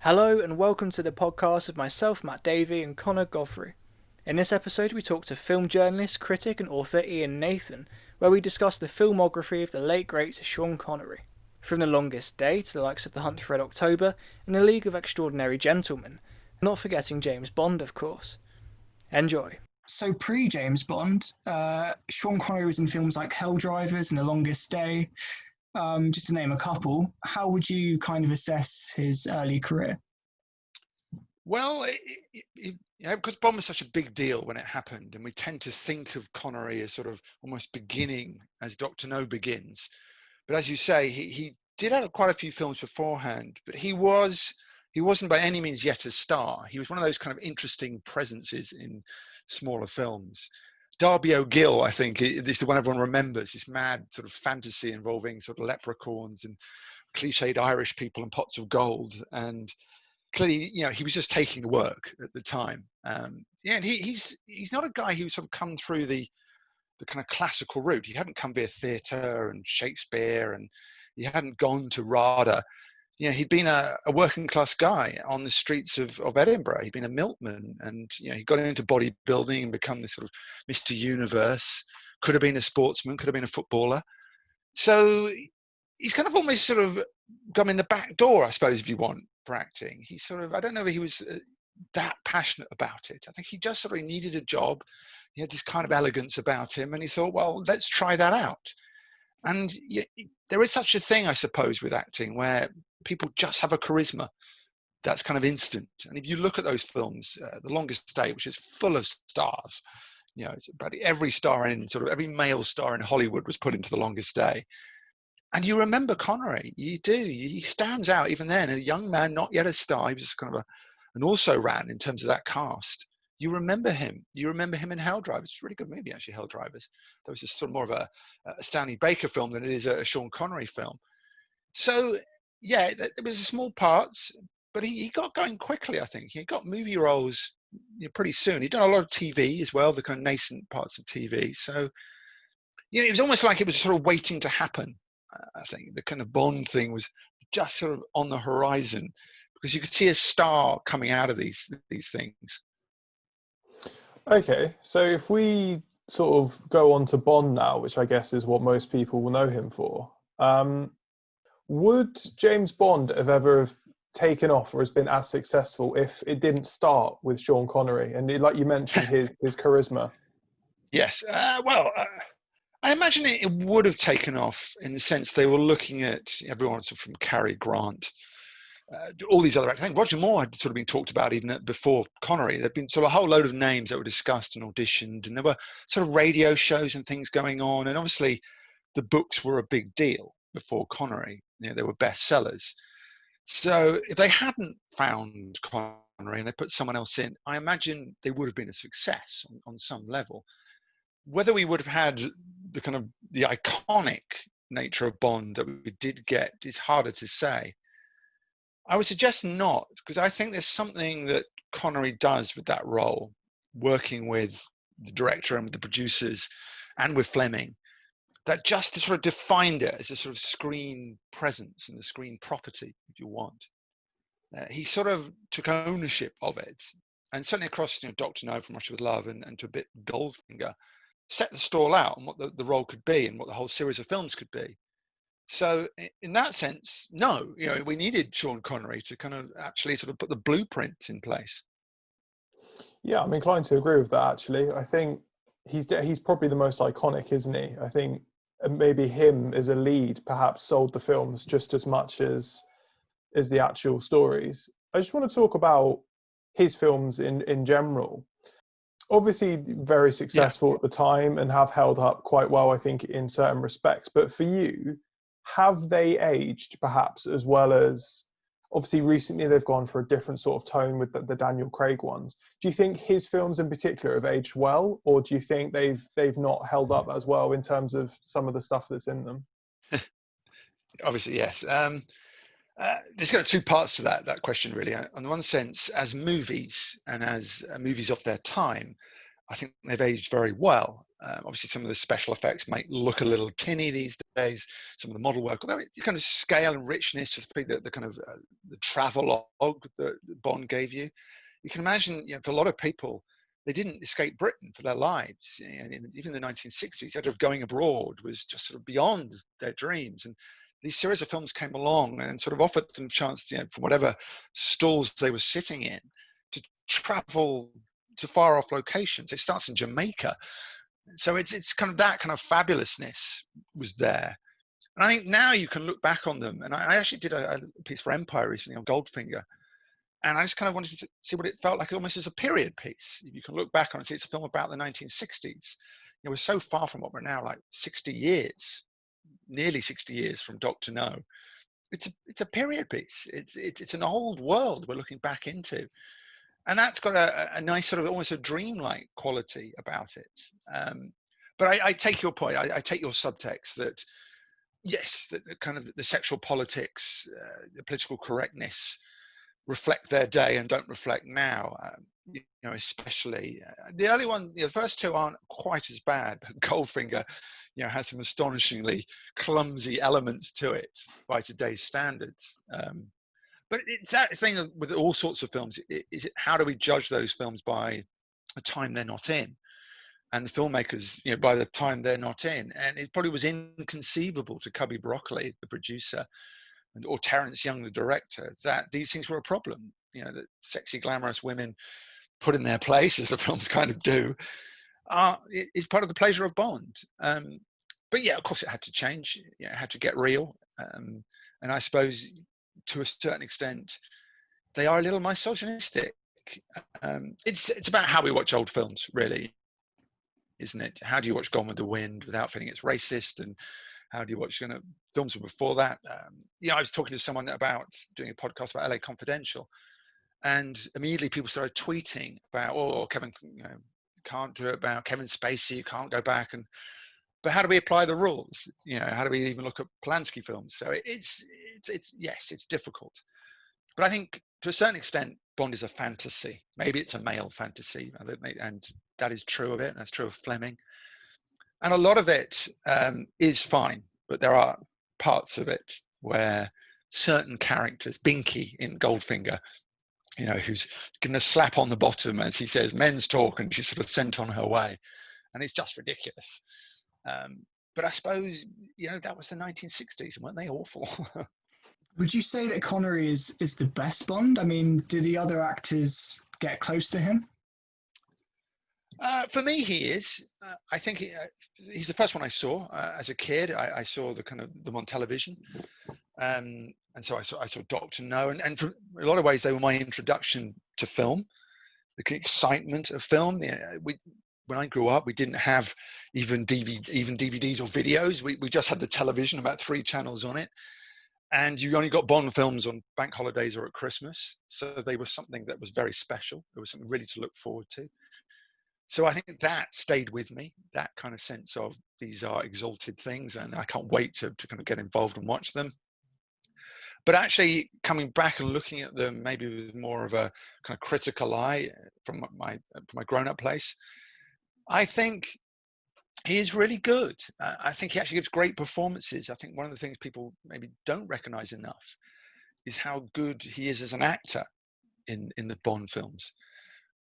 Hello and welcome to the podcast of myself, Matt Davey, and Connor Godfrey. In this episode, we talk to film journalist, critic, and author Ian Nathan, where we discuss the filmography of the late great Sir Sean Connery. From The Longest Day to the likes of The Hunt for Red October and The League of Extraordinary Gentlemen, not forgetting James Bond, of course. Enjoy. So pre-James Bond, Sean Connery was in films like Hell Drivers and The Longest Day, just to name a couple. How would you kind of assess his early career? Well, because Bond was such a big deal when it happened, and we tend to think of Connery as sort of almost beginning as Dr. No begins. But as you say, he did have quite a few films beforehand, but he wasn't by any means yet a star. He was one of those kind of interesting presences in smaller films. Darby O'Gill, I think, is the one everyone remembers, this mad sort of fantasy involving sort of leprechauns and cliched Irish people and pots of gold. And clearly, he was just taking the work at the time. And he's not a guy who's sort of come through the kind of classical route. He hadn't come via theatre and Shakespeare, and he hadn't gone to RADA. He'd been a working class guy on the streets of Edinburgh. He'd been a milkman, and he got into bodybuilding and become this sort of Mr. Universe. Could have been a sportsman, could have been a footballer. So he's kind of almost sort of come in the back door, I suppose, if you want, for acting. He sort of, I don't know if he was that passionate about it. I think he just sort of needed a job. He had this kind of elegance about him, and he thought, well, let's try that out. And there is such a thing, I suppose, with acting where people just have a charisma that's kind of instant. And if you look at those films, The Longest Day, which is full of stars, it's about every star in sort of every male star in Hollywood was put into The Longest Day. And you remember Connery, you do. He stands out even then. A young man, not yet a star, he was just kind of an also-ran in terms of that cast. You remember him. You remember him in Hell Drivers. It's a really good movie, actually, Hell Drivers. That was just sort of more of a Stanley Baker film than it is a Sean Connery film. So, there was small parts, but he got going quickly, I think. He got movie roles pretty soon. He'd done a lot of TV as well, the kind of nascent parts of TV. So, it was almost like it was sort of waiting to happen. I think the kind of Bond thing was just sort of on the horizon because you could see a star coming out of these things. Okay, so if we sort of go on to Bond now, which I guess is what most people will know him for, would James Bond have ever taken off or has been as successful if it didn't start with Sean Connery? And like you mentioned, his charisma. Yes, I imagine it would have taken off in the sense they were looking at everyone from Cary Grant, all these other actors. I think Roger Moore had sort of been talked about even before Connery. There'd been sort of a whole load of names that were discussed and auditioned, and there were sort of radio shows and things going on. And obviously, the books were a big deal before Connery. They were bestsellers. So if they hadn't found Connery and they put someone else in, I imagine they would have been a success on some level. Whether we would have had the kind of the iconic nature of Bond that we did get is harder to say. I would suggest not, because I think there's something that Connery does with that role, working with the director and with the producers and with Fleming, that just sort of defined it as a sort of screen presence and the screen property, if you want. He sort of took ownership of it, and certainly across Dr. No, From Russia with Love, and to a bit Goldfinger, set the stall out on what the role could be and what the whole series of films could be. So in that sense, no, we needed Sean Connery to kind of actually sort of put the blueprint in place. Yeah, I'm inclined to agree with that, actually. I think he's probably the most iconic, isn't he? I think maybe him as a lead perhaps sold the films just as much as the actual stories. I just want to talk about his films in general. Obviously very successful at the time and have held up quite well, I think, in certain respects. But for you, have they aged perhaps as well as, obviously recently they've gone for a different sort of tone with the Daniel Craig ones. Do you think his films in particular have aged well, or do you think they've not held up as well in terms of some of the stuff that's in them? Obviously, yes. There's kind of two parts to that question, really. On the one sense, as movies and as movies of their time, I think they've aged very well. Obviously, some of the special effects might look a little tinny these days. Some of the model work, although the kind of scale and richness of the kind of the travelogue that Bond gave you, you can imagine, for a lot of people, they didn't escape Britain for their lives. Even in the 1960s, the idea of going abroad was just sort of beyond their dreams. And these series of films came along and sort of offered them a chance, from whatever stalls they were sitting in, to travel to far off locations. It starts in Jamaica. So it's kind of that kind of fabulousness was there. And I think now you can look back on them. And I actually did a piece for Empire recently on Goldfinger. And I just kind of wanted to see what it felt like almost as a period piece. You can look back on it and see it's a film about the 1960s. We're so far from what we're now, like 60 years, nearly 60 years from Dr. No. It's a period piece. It's an old world we're looking back into. And that's got a nice sort of almost a dreamlike quality about it. But I take your point. I take your subtext that, yes, the kind of the sexual politics, the political correctness reflect their day and don't reflect now. Especially the early one, the first two aren't quite as bad, but Goldfinger, has some astonishingly clumsy elements to it by today's standards. But it's that thing with all sorts of films. Is it how do we judge those films by the time they're not in, and the filmmakers, by the time they're not in? And it probably was inconceivable to Cubby Broccoli, the producer, or Terence Young, the director, that these things were a problem. That sexy, glamorous women put in their place, as the films kind of do, is part of the pleasure of Bond. But yeah, of course, it had to change. It had to get real. And I suppose, to a certain extent, they are a little misogynistic. It's about how we watch old films, really, isn't it? How do you watch Gone with the Wind without feeling it's racist? And how do you watch films before that? I was talking to someone about doing a podcast about LA Confidential, and immediately people started tweeting about, Kevin can't do it, about Kevin Spacey, you can't go back. But how do we apply the rules? How do we even look at Polanski films? So it's yes, it's difficult. But I think to a certain extent, Bond is a fantasy. Maybe it's a male fantasy, and that is true of it. That's true of Fleming. And a lot of it is fine, but there are parts of it where certain characters, Binky in Goldfinger, who's given a slap on the bottom as he says, men's talk, and she's sort of sent on her way. And it's just ridiculous. But I suppose, that was the 1960s, weren't they awful? Would you say that Connery is the best Bond? I mean, do the other actors get close to him? For me, he is. I think he's the first one I saw as a kid. I saw them on television, and so I saw Dr. No, and for a lot of ways they were my introduction to film, the excitement of film. When I grew up, we didn't have even DVDs or videos. We just had the television, about 3 channels on it, and you only got Bond films on bank holidays or at Christmas. So they were something that was very special. It was something really to look forward to. So I think that stayed with me, that kind of sense of these are exalted things and I can't wait to kind of get involved and watch them. But actually coming back and looking at them maybe with more of a kind of critical eye from my grown-up place, I think he is really good. I think he actually gives great performances. I think one of the things people maybe don't recognize enough is how good he is as an actor in the Bond films.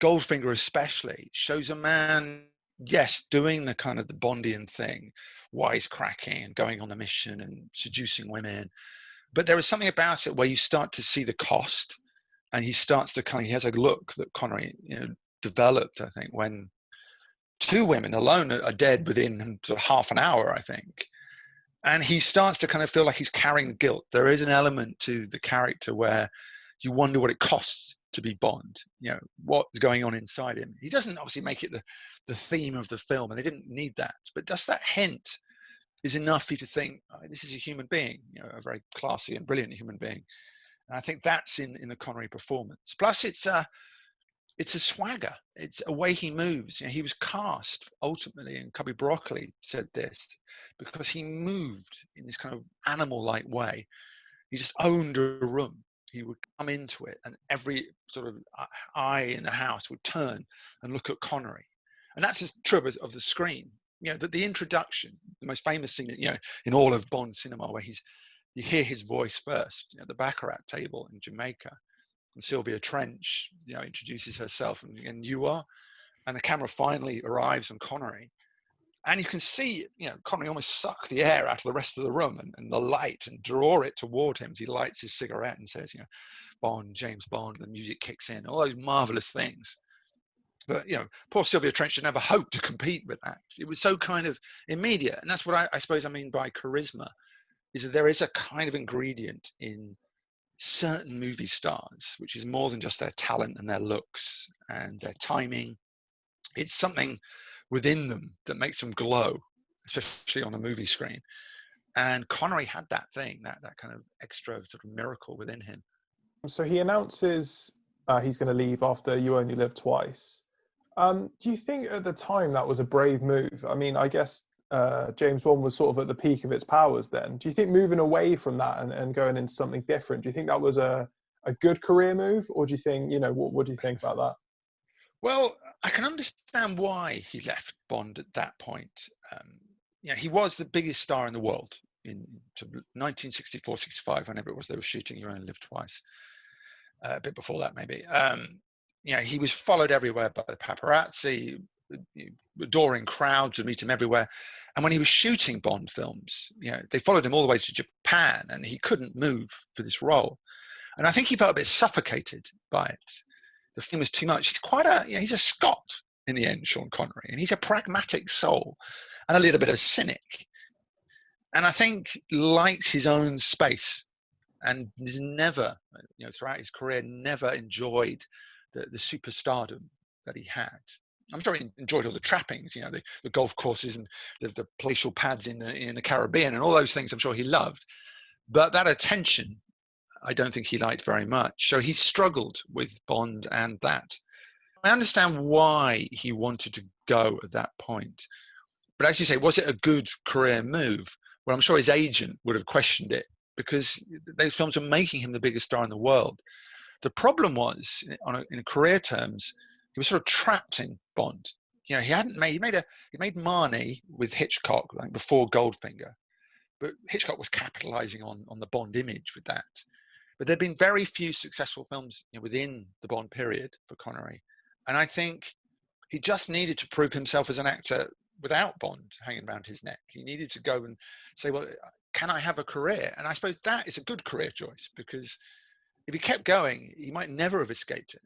Goldfinger especially shows a man, yes, doing the kind of the Bondian thing, wisecracking and going on the mission and seducing women. But there is something about it where you start to see the cost, and he starts to he has a look that Connery, developed, I think, when 2 women alone are dead within sort of half an hour, I think. And he starts to kind of feel like he's carrying guilt. There is an element to the character where you wonder what it costs to be Bond, what's going on inside him. He doesn't obviously make it the theme of the film, and they didn't need that, but just that hint is enough for you to think, this is a human being, a very classy and brilliant human being. And I think that's in the Connery performance. Plus it's a swagger. It's a way he moves. He was cast ultimately, and Cubby Broccoli said this, because he moved in this kind of animal-like way. He just owned a room. He would come into it, and every sort of eye in the house would turn and look at Connery. And that's as true of the screen. the introduction, the most famous scene, in all of Bond cinema, where you hear his voice first, the Baccarat table in Jamaica, and Sylvia Trench, introduces herself, and you are, and the camera finally arrives on Connery, and you can see, Connery almost suck the air out of the rest of the room and the light, and draw it toward him as he lights his cigarette and says, Bond, James Bond, the music kicks in, all those marvelous things. But, poor Sylvia Trench never hoped to compete with that. It was so kind of immediate. And that's what I suppose I mean by charisma, is that there is a kind of ingredient in certain movie stars, which is more than just their talent and their looks and their timing. It's something within them that makes them glow, especially on a movie screen. And Connery had that thing, that kind of extra sort of miracle within him. So he announces he's going to leave after You Only Live Twice. Do you think at the time that was a brave move? I mean, I guess James Bond was sort of at the peak of its powers then. Do you think moving away from that and going into something different, do you think that was a good career move? Or do you think, what do you think about that? Well, I can understand why he left Bond at that point. He was the biggest star in the world in 1964, 65, whenever it was they were shooting You Only Live Twice. A bit before that, maybe. He was followed everywhere by the paparazzi. Adoring crowds would meet him everywhere. And when he was shooting Bond films, they followed him all the way to Japan, and he couldn't move for this role. And I think he felt a bit suffocated by it. The film was too much. He's he's a Scot in the end, Sean Connery, and he's a pragmatic soul and a little bit of a cynic. And I think he likes his own space, and has never, throughout his career, never enjoyed the superstardom that he had. I'm sure he enjoyed all the trappings, the golf courses and the palatial pads in the Caribbean and all those things. I'm sure he loved, but that attention, I don't think he liked very much. So he struggled with Bond and that. I understand why he wanted to go at that point, but as you say, was it a good career move? Well, I'm sure his agent would have questioned it, because those films were making him the biggest star in the world. The problem was, in career terms, he was sort of trapped in Bond. He made Marnie with Hitchcock, I think, before Goldfinger, but Hitchcock was capitalizing on the Bond image with that. But there'd been very few successful films within the Bond period for Connery, and I think he just needed to prove himself as an actor without Bond hanging around his neck. He needed to go and say, well, can I have a career? And I suppose that is a good career choice, because if he kept going, he might never have escaped it.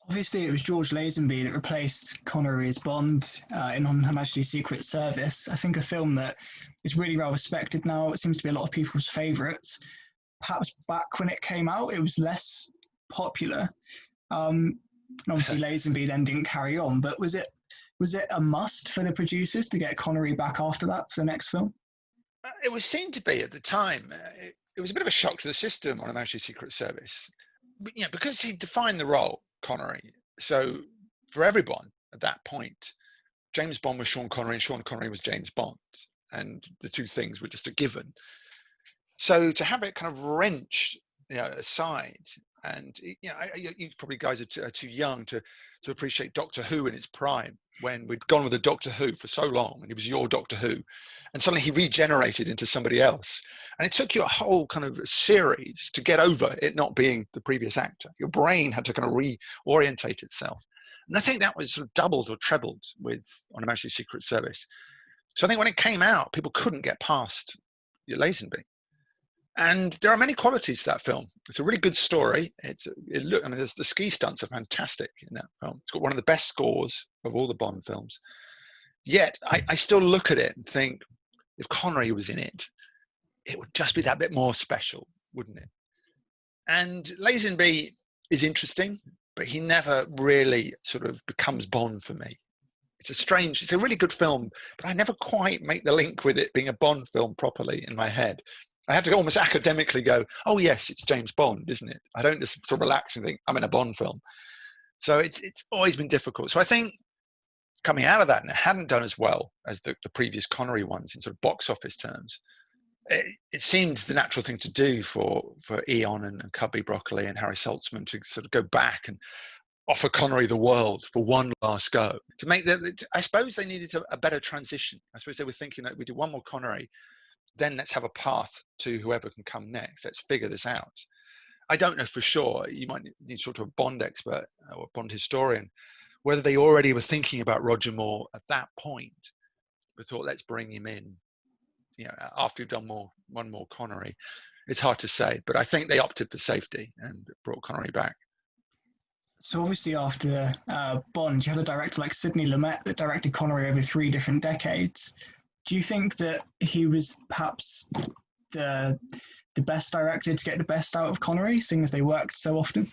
Obviously, it was George Lazenby that replaced Connery as Bond in On Her Majesty's Secret Service. I think a film that is really well respected now. It seems to be a lot of people's favourites. Perhaps back when it came out, it was less popular. And obviously, Lazenby then didn't carry on. But was it a must for the producers to get Connery back after that for the next film? It was seen to be at the time. It was a bit of a shock to the system on Her Majesty's Secret Service, because he defined the role, Connery. So for everyone at that point, James Bond was Sean Connery and Sean Connery was James Bond, and the two things were just a given. So to have it kind of wrenched aside, and you probably guys are too young to appreciate Doctor Who in its prime, when we'd gone with the Doctor Who for so long, and he was your Doctor Who, and suddenly he regenerated into somebody else, and it took you a whole kind of series to get over it not being the previous actor. Your brain had to kind of reorientate itself, and I think that was sort of doubled or trebled with On Her Majesty's Secret Service. So I think when it came out, people couldn't get past Lazenby. And there are many qualities to that film. It's a really good story. The ski stunts are fantastic in that film. It's got one of the best scores of all the Bond films. Yet, I still look at it and think, if Connery was in it, it would just be that bit more special, wouldn't it? And Lazenby is interesting, but he never really sort of becomes Bond for me. It's a really good film, but I never quite make the link with it being a Bond film properly in my head. I have to almost academically go, oh yes, it's James Bond, isn't it? I don't just sort of relax and think, I'm in a Bond film. So it's always been difficult. So I think coming out of that, and it hadn't done as well as the previous Connery ones in sort of box office terms, it seemed the natural thing to do for Eon and Cubby Broccoli and Harry Saltzman to sort of go back and offer Connery the world for one last go. To make I suppose they needed a better transition. I suppose they were thinking that we do one more Connery, then let's have a path to whoever can come next. Let's figure this out. I don't know for sure. You might need sort of a Bond expert or a Bond historian, whether they already were thinking about Roger Moore at that point, but thought, let's bring him in, after we've done one more Connery. It's hard to say, but I think they opted for safety and brought Connery back. So obviously after Bond, you had a director like Sidney Lumet that directed Connery over 3 different decades. Do you think that he was perhaps the best director to get the best out of Connery, seeing as they worked so often?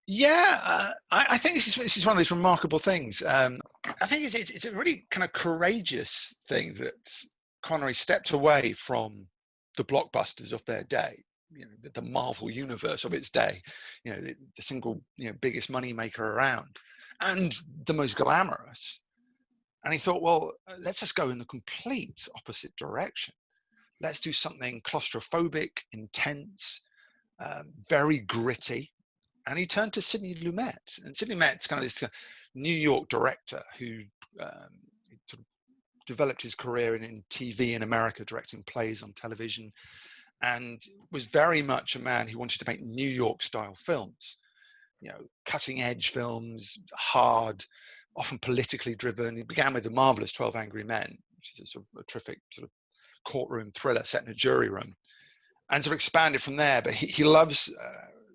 Yeah, I think this is one of those remarkable things. I think it's a really kind of courageous thing that Connery stepped away from the blockbusters of their day, the Marvel universe of its day, the single biggest money maker around, and the most glamorous. And he thought, well, let's just go in the complete opposite direction. Let's do something claustrophobic, intense, very gritty. And he turned to Sidney Lumet. And Sidney Lumet's kind of this New York director who sort of developed his career in TV in America, directing plays on television, and was very much a man who wanted to make New York style films, cutting edge films, hard, often politically driven. He began with the marvelous 12 Angry Men, which is a sort of a terrific sort of courtroom thriller set in a jury room, and sort of expanded from there. But he loves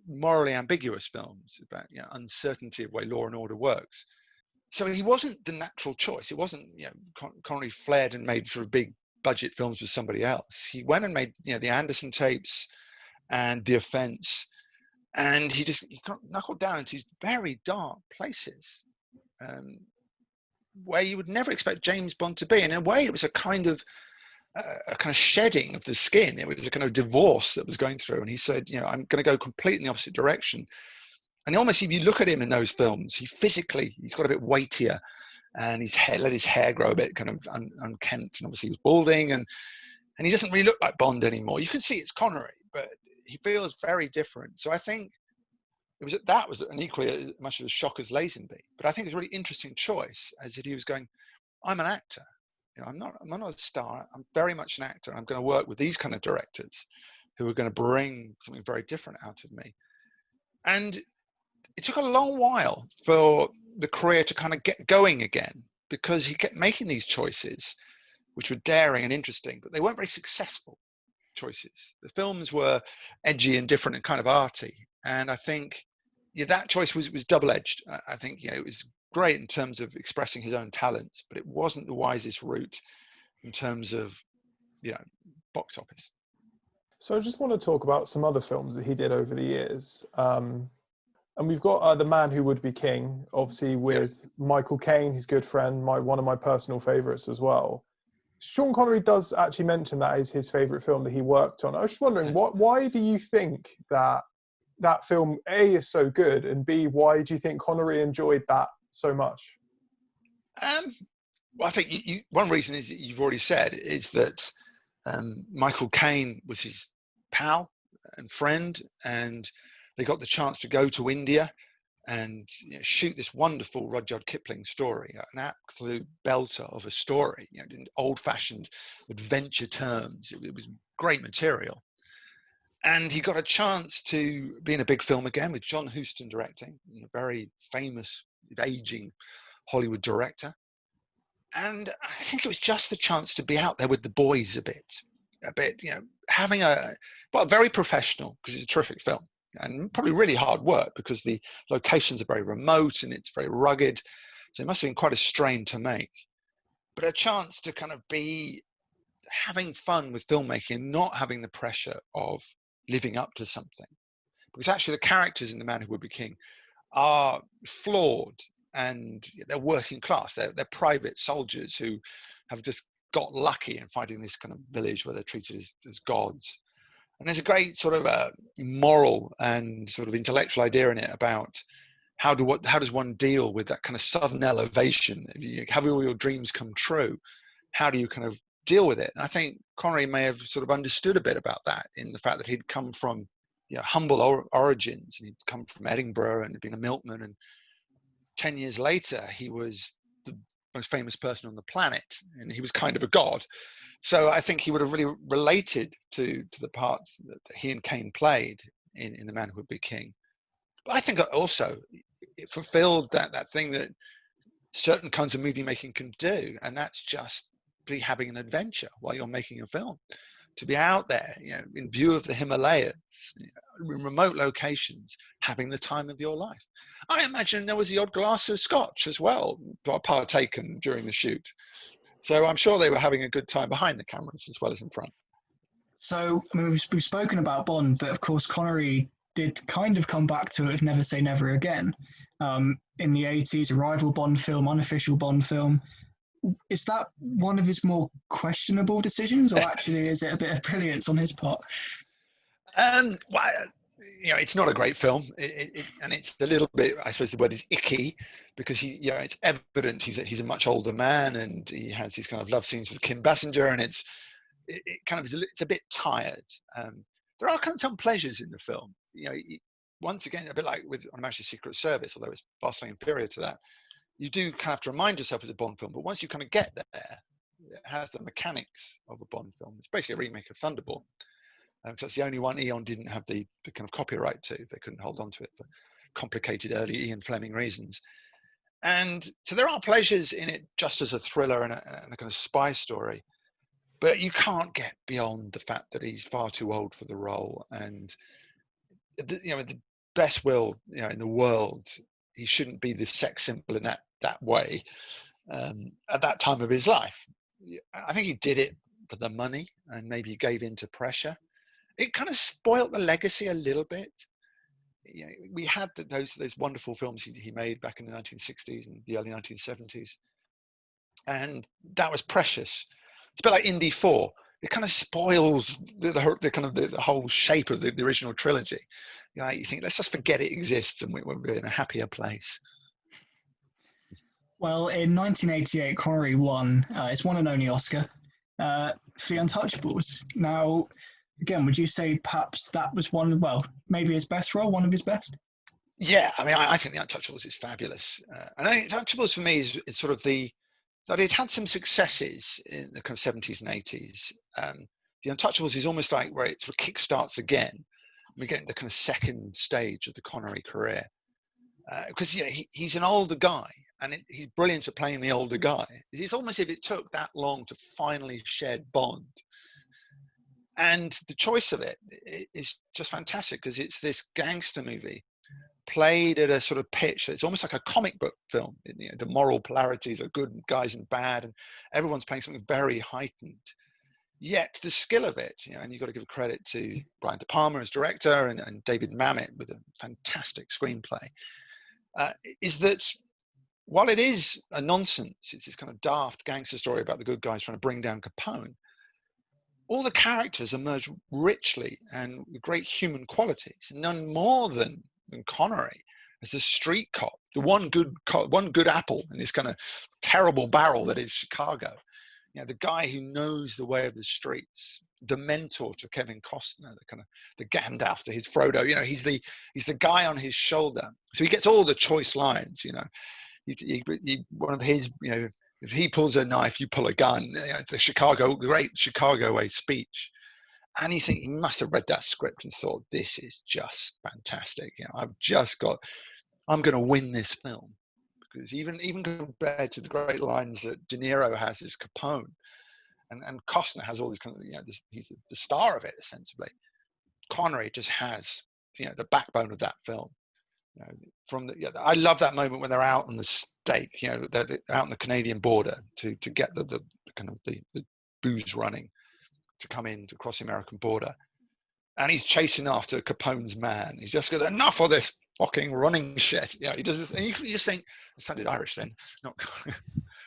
morally ambiguous films about uncertainty of the way law and order works. So he wasn't the natural choice. It wasn't Connery flared and made sort of big budget films with somebody else. He went and made the Anderson tapes and The Offense, and he knuckled down into these very dark places where you would never expect James Bond to be. And in a way, it was a kind of shedding of the skin. It was a kind of divorce that was going through. And he said, I'm going to go completely in the opposite direction. And almost, if you look at him in those films, he's got a bit weightier, and let his hair grow a bit kind of unkempt. And obviously he was balding, and he doesn't really look like Bond anymore. You can see it's Connery, but he feels very different. So I think that was an equally much of a shock as Lazenby. But I think it's a really interesting choice, as if he was going, I'm an actor. I'm not a star. I'm very much an actor. I'm going to work with these kind of directors who are going to bring something very different out of me. And it took a long while for the career to kind of get going again, because he kept making these choices, which were daring and interesting, but they weren't very successful choices. The films were edgy and different and kind of arty. And I think that choice was double-edged. I think it was great in terms of expressing his own talents, but it wasn't the wisest route in terms of box office. So I just want to talk about some other films that he did over the years. And we've got The Man Who Would Be King, obviously with Michael Caine, his good friend, one of my personal favourites as well. Sean Connery does actually mention that is his favourite film that he worked on. I was just wondering, why do you think that film, A, is so good, and B, why do you think Connery enjoyed that so much? Well, I think one reason is, you've already said, is that Michael Caine was his pal and friend, and they got the chance to go to India and shoot this wonderful Rudyard Kipling story, an absolute belter of a story, in old-fashioned adventure terms. It was great material. And he got a chance to be in a big film again with John Huston directing, a very famous, aging Hollywood director. And I think it was just the chance to be out there with the boys a bit, having very professional, because it's a terrific film. And probably really hard work, because the locations are very remote and it's very rugged. So it must have been quite a strain to make. But a chance to kind of be having fun with filmmaking, not having the pressure of living up to something. Because actually the characters in The Man Who Would Be King are flawed, and they're working class. They're private soldiers who have just got lucky in finding this kind of village where they're treated as gods. And there's a great sort of moral and sort of intellectual idea in it about how does one deal with that kind of sudden elevation. If you have all your dreams come true, how do you kind of deal with it? And I think Connery may have sort of understood a bit about that, in the fact that he'd come from humble origins, and he'd come from Edinburgh and had been a milkman, and 10 years later he was the most famous person on the planet, and he was kind of a god. So I think he would have really related to the parts that he and Kane played in The Man Who Would Be King. But I think also it fulfilled that thing that certain kinds of movie making can do, and that's just be having an adventure while you're making a film. To be out there, in view of the Himalayas, in remote locations, having the time of your life. I imagine there was the odd glass of scotch as well, partaken during the shoot. So I'm sure they were having a good time behind the cameras as well as in front. So, I mean, we've spoken about Bond, but of course Connery did kind of come back to it with Never Say Never Again. In the 80s, a rival Bond film, unofficial Bond film. Is that one of his more questionable decisions, or actually is it a bit of brilliance on his part? Well, it's not a great film, and it's a little bit, I suppose the word is icky, because it's evident he's a much older man, and he has these kind of love scenes with Kim Basinger, and it's a bit tired. There are kind of some pleasures in the film. Once again, a bit like with On Her Majesty's Secret Service, although it's vastly inferior to that. You do kind of have to remind yourself it's a Bond film, but once you kind of get there, it has the mechanics of a Bond film. It's basically a remake of Thunderball. Because that's the only one Eon didn't have the kind of copyright to. They couldn't hold on to it for complicated early Ian Fleming reasons. And so there are pleasures in it just as a thriller and a kind of spy story. But you can't get beyond the fact that he's far too old for the role. And, the best will in the world, he shouldn't be the sex symbol in that way at that time of his life. I think he did it for the money, and maybe he gave in to pressure. It kind of spoilt the legacy a little bit. We had those wonderful films he made back in the 1960s and the early 1970s, and that was precious. It's a bit like Indy 4. It kind of spoils the whole shape of the original trilogy. You think, let's just forget it exists, and we're in a happier place. Well, in 1988, Connery won his one and only Oscar for The Untouchables. Now, again, would you say perhaps that was maybe his best role, one of his best? Yeah, I mean, I think The Untouchables is fabulous. And I think Untouchables for me is sort of that it had some successes in the kind of 70s and 80s. The Untouchables is almost like where it sort of kickstarts again. We get the kind of second stage of the Connery career. Because he's an older guy, and he's brilliant at playing the older guy. It's almost as if it took that long to finally shed Bond. And the choice of it is just fantastic, because it's this gangster movie played at a sort of pitch. It's almost like a comic book film. The moral polarities are good guys and bad, and everyone's playing something very heightened. Yet the skill of it, and you've got to give credit to Brian De Palma as director and David Mamet with a fantastic screenplay, is that while it is a nonsense, it's this kind of daft gangster story about the good guys trying to bring down Capone, all the characters emerge richly and with great human qualities, none more than Connery as the street cop, the one good apple in this kind of terrible barrel that is Chicago. The guy who knows the way of the streets, the mentor to Kevin Costner, the Gandalf to his Frodo. He's the guy on his shoulder, so he gets all the choice lines. One of his, if he pulls a knife, you pull a gun. The great Chicago way speech. And you think he must have read that script and thought, this is just fantastic. I'm going to win this film. Because even compared to the great lines that De Niro has as Capone, and Costner has all these kind of, he's the star of it, ostensibly. Connery just has, the backbone of that film. I love that moment when they're out on the stake, they're out on the Canadian border to get the kind of the booze running to come in to cross the American border, and he's chasing after Capone's man. He's just got enough of this fucking running shit. He does this, and you just think it sounded Irish then. Not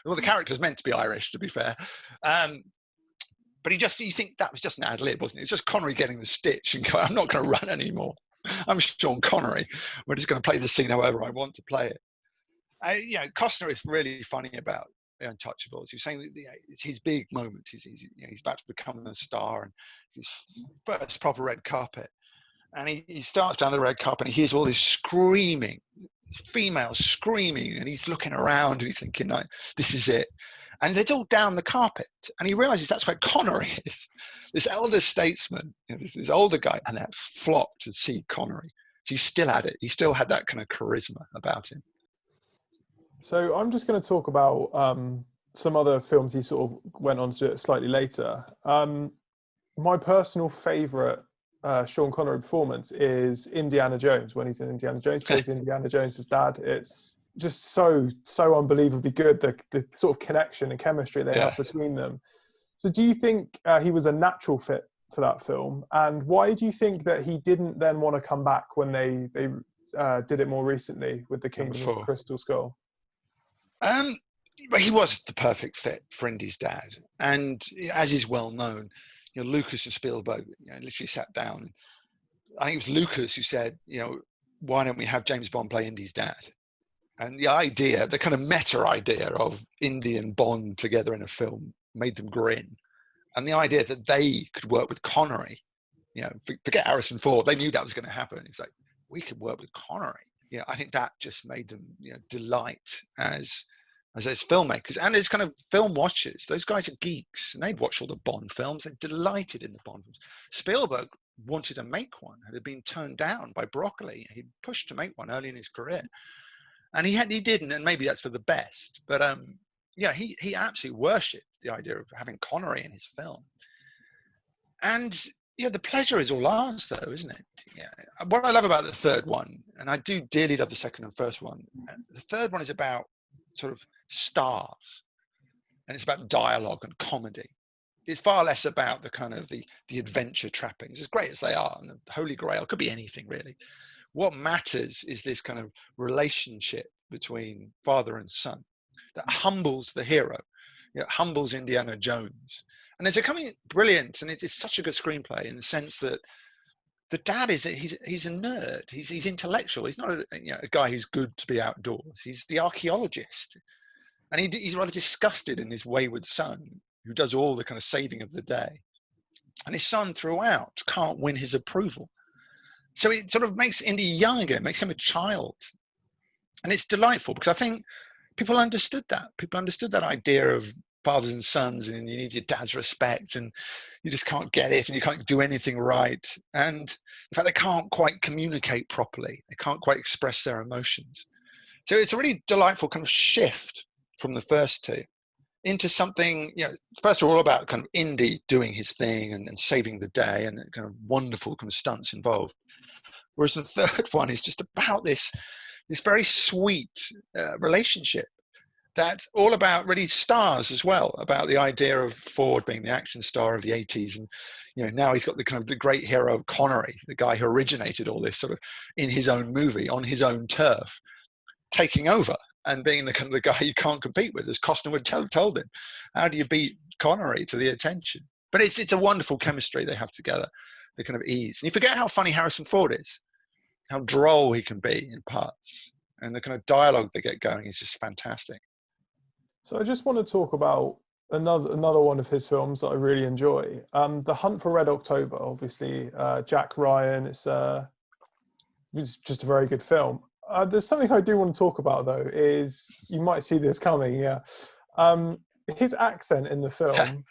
well, the character's meant to be Irish, to be fair. But you think that was just an ad lib, wasn't it? It's just Connery getting the stitch and going, I'm not going to run anymore. I'm Sean Connery. We're just going to play the scene however I want to play it. Costner is really funny about The Untouchables. He's saying that it's his big moment. He's about to become a star, and his first proper red carpet. And he starts down the red carpet and he hears all this screaming, females screaming, and he's looking around and he's thinking, like, this is it. And they're all down the carpet. And he realizes that's where Connery is, this elder statesman, this older guy, and that flocked to see Connery. So he still had it. He still had that kind of charisma about him. So I'm just going to talk about some other films he sort of went on to slightly later. My personal favourite Sean Connery performance is Indiana Jones, when he's in Indiana Jones, plays Indiana Jones' dad. It's just so unbelievably good, the sort of connection and chemistry they have between them. So do you think he was a natural fit for that film? And why do you think that he didn't then want to come back when they did it more recently with the Kingdom of the Crystal Skull? But he was the perfect fit for Indy's dad. And as is well known, Lucas and Spielberg literally sat down. I think it was Lucas who said, why don't we have James Bond play Indy's dad? And the idea, the kind of meta idea of Indy and Bond together in a film made them grin. And the idea that they could work with Connery, forget Harrison Ford, they knew that was going to happen. It's like, we could work with Connery. I think that just made them delight as filmmakers and as kind of film watchers. Those guys are geeks, and they'd watch all the Bond films. They delighted in the Bond films. Spielberg wanted to make one, had been turned down by Broccoli. He pushed to make one early in his career, and he didn't, and maybe that's for the best. But he absolutely worshipped the idea of having Connery in his film. And the pleasure is all ours, though, isn't it? What I love about the third one, and I do dearly love the second and first one, the third one is about sort of stars, and it's about dialogue and comedy. It's far less about the kind of the adventure trappings, as great as they are, and the Holy Grail could be anything really. What matters is this kind of relationship between father and son that humbles the hero, humbles Indiana Jones. And there's something brilliant, and it's such a good screenplay in the sense that the dad he's a nerd. He's intellectual. He's not a guy who's good to be outdoors. He's the archaeologist, and he's rather disgusted in his wayward son, who does all the kind of saving of the day. And his son throughout can't win his approval. So it sort of makes Indy young again, makes him a child, and it's delightful because I think people understood that. People understood that idea of fathers and sons, and you need your dad's respect, and you just can't get it, and you can't do anything right. And in fact, they can't quite communicate properly. They can't quite express their emotions. So it's a really delightful kind of shift from the first two into something, first of all about kind of Indy doing his thing and saving the day, and kind of wonderful kind of stunts involved. Whereas the third one is just about this very sweet relationship. That's all about really stars as well, about the idea of Ford being the action star of the 80s. And, now he's got the kind of the great hero Connery, the guy who originated all this sort of in his own movie, on his own turf, taking over and being the kind of the guy you can't compete with, as Costner would told him. How do you beat Connery to the attention? But it's a wonderful chemistry they have together, the kind of ease. And you forget how funny Harrison Ford is, how droll he can be in parts. And the kind of dialogue they get going is just fantastic. So I just want to talk about another one of his films that I really enjoy. The Hunt for Red October, obviously, Jack Ryan. It's just a very good film. There's something I do want to talk about, though, is you might see this coming, his accent in the film.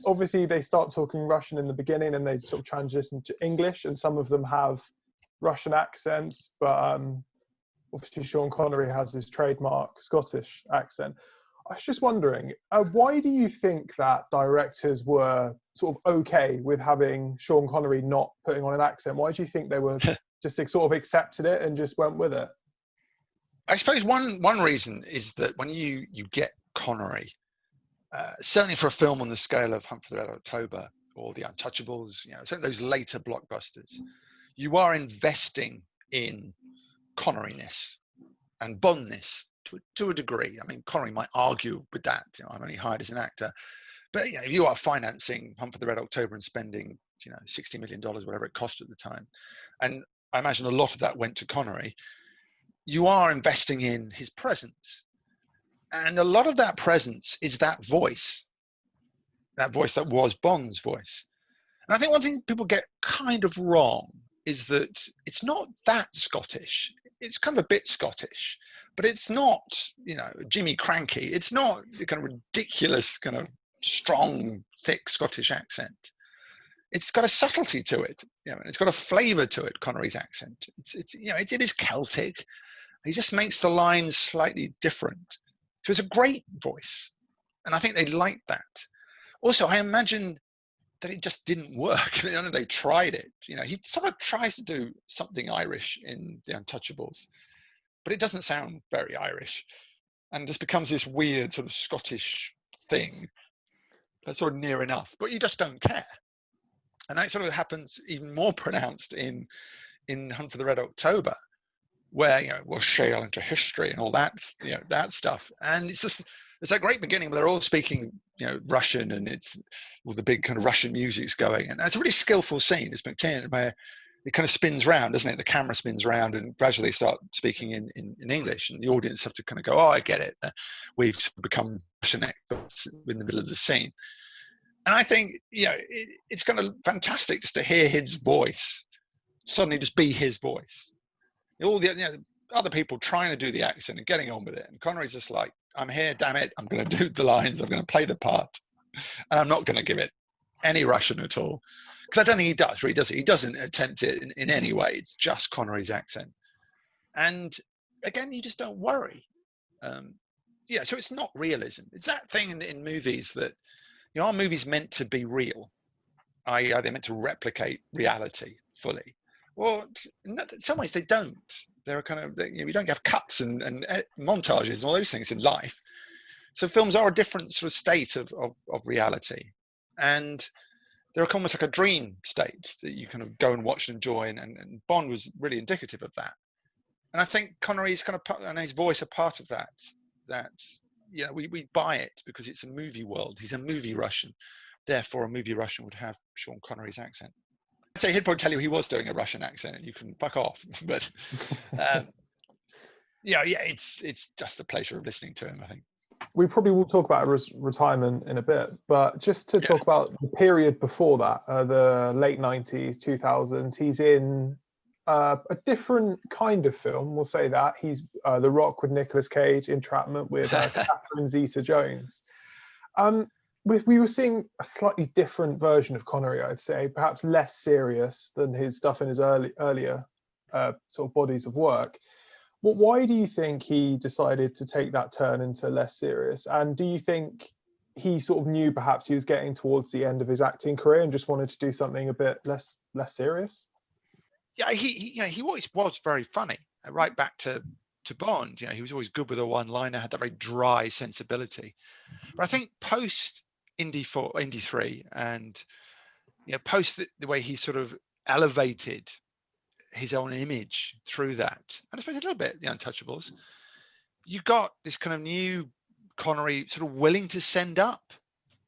Obviously, they start talking Russian in the beginning and they sort of transition to English, and some of them have Russian accents, but obviously Sean Connery has his trademark Scottish accent. I was just wondering, why do you think that directors were sort of okay with having Sean Connery not putting on an accent? Why do you think they were just sort of accepted it and just went with it? I suppose one reason is that when you get Connery, certainly for a film on the scale of Hunt for the Red October or the Untouchables, certainly those later blockbusters, you are investing in Conneryness and Bondness to a degree. I mean, Connery might argue with that. I'm only hired as an actor, but if you are financing Hunt for the Red October and spending, $60 million, whatever it cost at the time, and I imagine a lot of that went to Connery, you are investing in his presence, and a lot of that presence is that voice that was Bond's voice. And I think one thing people get kind of wrong is that it's not that Scottish. It's kind of a bit Scottish, but it's not, Jimmy Cranky. It's not the kind of ridiculous, kind of strong, thick Scottish accent. It's got a subtlety to it, and it's got a flavour to it. Connery's accent. It is Celtic. He just makes the lines slightly different. So it's a great voice, and I think they liked that. Also, I imagine that it just didn't work. They tried it. He sort of tries to do something Irish in The Untouchables, but it doesn't sound very Irish, and just becomes this weird sort of Scottish thing that's sort of near enough, but you just don't care. And that sort of happens even more pronounced in Hunt for the Red October, where we'll sail into history and all that, that stuff. And it's that great beginning where they're all speaking, Russian, and it's all the big kind of Russian music's going, and it's a really skillful scene. It's McTiernan where it kind of spins round, doesn't it? The camera spins round, and gradually start speaking in English, and the audience have to kind of go, "Oh, I get it. We've become Russian experts in the middle of the scene." And I think, it's kind of fantastic just to hear his voice suddenly just be his voice. All the other people trying to do the accent and getting on with it, and Connery's just like, "I'm here, damn it! I'm going to do the lines. I'm going to play the part, and I'm not going to give it any Russian at all, because I don't think he does. Really, does he? He doesn't attempt it in any way. It's just Connery's accent, and again, you just don't worry. So it's not realism. It's that thing in movies that, are movies meant to be real? Are they meant to replicate reality fully? Well, in some ways they don't. They're kind of, we don't have cuts and montages and all those things in life. So films are a different sort of state of reality. And they're almost like a dream state that you kind of go and watch and enjoy. And Bond was really indicative of that. And I think Connery's kind of, and his voice are part of that. We buy it because it's a movie world. He's a movie Russian. Therefore, a movie Russian would have Sean Connery's accent. I'd say he'd probably tell you he was doing a Russian accent and you can fuck off. But it's just a pleasure of listening to him, I think. We probably will talk about his retirement in a bit, but just to talk about the period before that, the late 90s, 2000s, he's in a different kind of film, we'll say that. He's The Rock with Nicolas Cage, Entrapment with Catherine Zeta-Jones. We were seeing a slightly different version of Connery, I'd say, perhaps less serious than his stuff in his earlier sort of bodies of work. Well, why do you think he decided to take that turn into less serious? And do you think he sort of knew perhaps he was getting towards the end of his acting career and just wanted to do something a bit less serious? Yeah, he always was very funny, right back to Bond. He was always good with a one-liner, had that very dry sensibility. But I think post Indy 3 and post the way he sort of elevated his own image through that, and I suppose a little bit The Untouchables, you got this kind of new Connery sort of willing to send up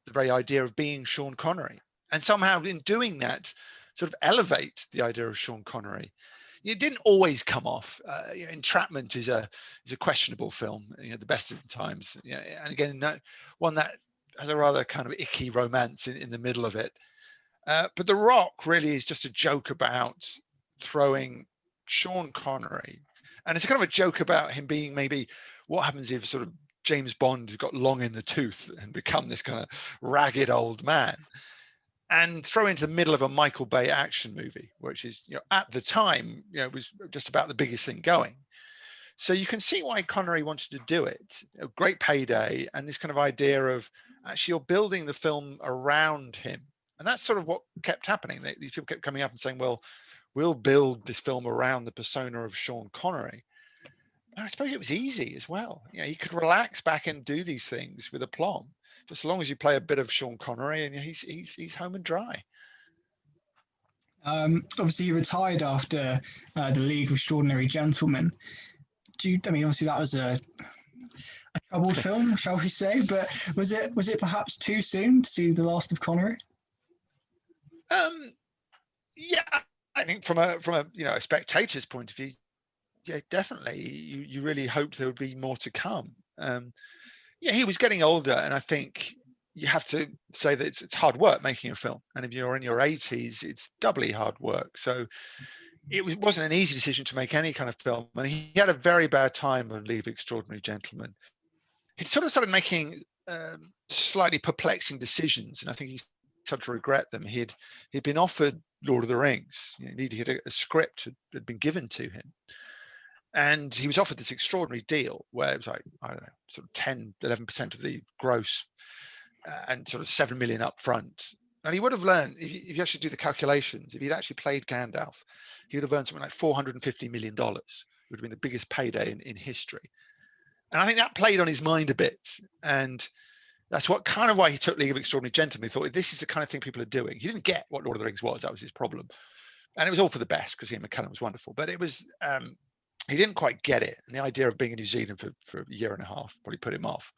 the very idea of being Sean Connery, and somehow in doing that sort of elevate the idea of Sean Connery. It didn't always come off. Entrapment is a questionable film, the best of times. And again, one that has a rather kind of icky romance in the middle of it. But The Rock really is just a joke about throwing Sean Connery, and it's kind of a joke about him being maybe what happens if sort of James Bond got long in the tooth and become this kind of ragged old man, and throw into the middle of a Michael Bay action movie, which is, at the time, it was just about the biggest thing going. So you can see why Connery wanted to do it. A great payday, and this kind of idea of actually you're building the film around him. And that's sort of what kept happening. These people kept coming up and saying, well, we'll build this film around the persona of Sean Connery. And I suppose it was easy as well. He could relax back and do these things with aplomb, just as long as you play a bit of Sean Connery, and he's home and dry. Obviously, he retired after the League of Extraordinary Gentlemen. Obviously that was a troubled film, shall we say? But was it perhaps too soon to see the last of Connery? Yeah, I think from a spectator's point of view, yeah, definitely. You really hoped there would be more to come. He was getting older, and I think you have to say that it's hard work making a film. And if you're in your 80s, it's doubly hard work. So, wasn't an easy decision to make any kind of film, and he had a very bad time on Leave Extraordinary Gentlemen. He'd sort of started making slightly perplexing decisions, and I think he started to regret them. He'd been offered Lord of the Rings. He had a script had been given to him, and he was offered this extraordinary deal where it was like, I don't know, sort of 10-11% of the gross, and sort of 7 million up front. And he would have learned, if you actually do the calculations, if he'd actually played Gandalf, he would have earned something like $450 million. It would have been the biggest payday in history. And I think that played on his mind a bit. And that's what kind of why he took League of Extraordinary Gentlemen. He thought, this is the kind of thing people are doing. He didn't get what Lord of the Rings was. That was his problem. And it was all for the best because Ian McKellen was wonderful. But it was, he didn't quite get it. And the idea of being in New Zealand for a year and a half probably put him off.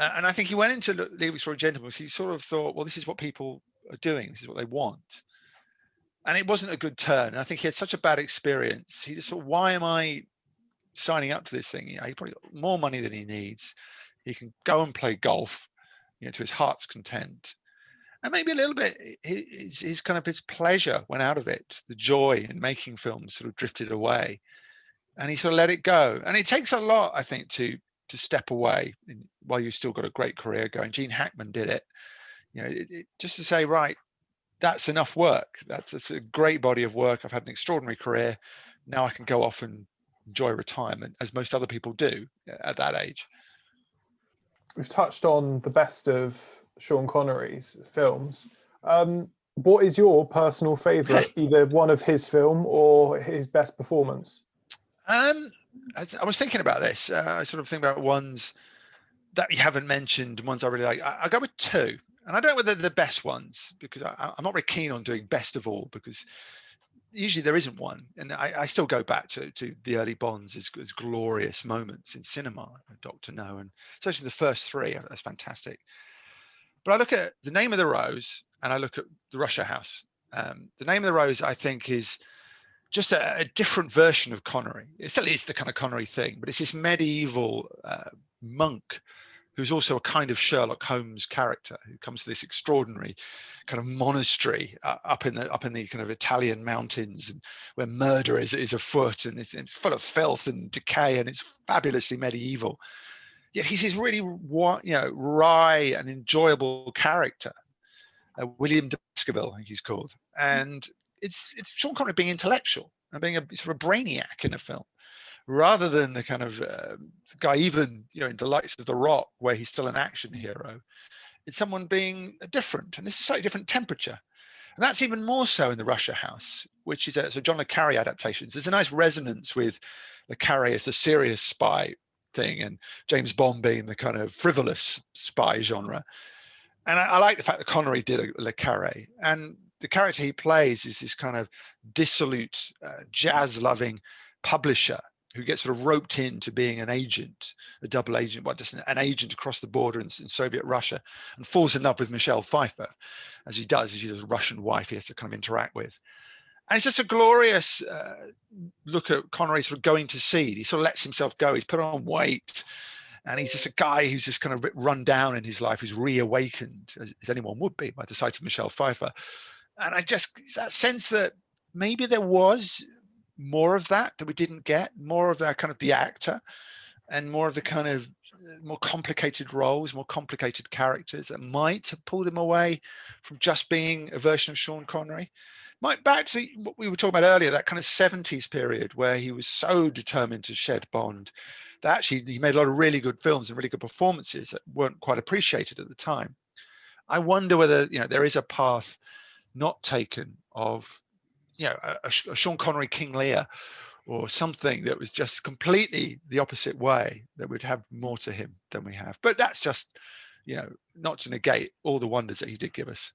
And I think he went into League of Extraordinary Gentlemen because he sort of thought, well, this is what people are doing. This is what they want. And it wasn't a good turn. And I think he had such a bad experience. He just thought, why am I signing up to this thing? He probably got more money than he needs. He can go and play golf, to his heart's content. And maybe a little bit, his kind of his pleasure went out of it. The joy in making films sort of drifted away. And he sort of let it go. And it takes a lot, I think, to step away while you've still got a great career going. Gene Hackman did it. Just to say, right, that's enough work. That's a great body of work. I've had an extraordinary career. Now I can go off and enjoy retirement, as most other people do at that age. We've touched on the best of Sean Connery's films. What is your personal favourite, either one of his film or his best performance? I was thinking about this. I sort of think about ones that you haven't mentioned, ones I really like. I go with two. And I don't know whether they're the best ones, because I'm not very keen on doing best of all, because usually there isn't one. And I still go back to the early Bonds as glorious moments in cinema, Dr. No, and especially the first three. That's fantastic. But I look at The Name of the Rose and I look at The Russia House. The Name of the Rose, I think, is just a different version of Connery. It still is the kind of Connery thing, but it's this medieval monk who's also a kind of Sherlock Holmes character who comes to this extraordinary kind of monastery up in the kind of Italian mountains, and where murder is afoot, and it's full of filth and decay, and it's fabulously medieval. Yet he's this really wry and enjoyable character, William de Baskerville, I think he's called, and it's Sean Connery being intellectual and being a sort of brainiac in a film, rather than the kind of guy, even in Delights of the Rock, where he's still an action hero. It's someone being different, and this is a slightly different temperature. And that's even more so in The Russia House, which is so John le Carré adaptations. There's a nice resonance with le Carré as the serious spy thing, and James Bond being the kind of frivolous spy genre. And I like the fact that Connery did a le Carré, and the character he plays is this kind of dissolute, jazz-loving publisher who gets sort of roped into being an agent, a double agent, just an agent across the border in Soviet Russia, and falls in love with Michelle Pfeiffer, as he does, as she's a Russian wife he has to kind of interact with. And it's just a glorious look at Connery sort of going to seed. He sort of lets himself go. He's put on weight, and he's just a guy who's just kind of a bit run down in his life, who's reawakened, as anyone would be, by the sight of Michelle Pfeiffer. And that sense that maybe there was more of that we didn't get, more of that kind of the actor, and more of the kind of more complicated roles, more complicated characters that might have pulled him away from just being a version of Sean Connery. Back to what we were talking about earlier, that kind of 70s period where he was so determined to shed Bond that actually he made a lot of really good films and really good performances that weren't quite appreciated at the time. I wonder whether there is a path not taken of a Sean Connery King Lear, or something that was just completely the opposite way, that would have more to him than we have. But that's just not to negate all the wonders that he did give us.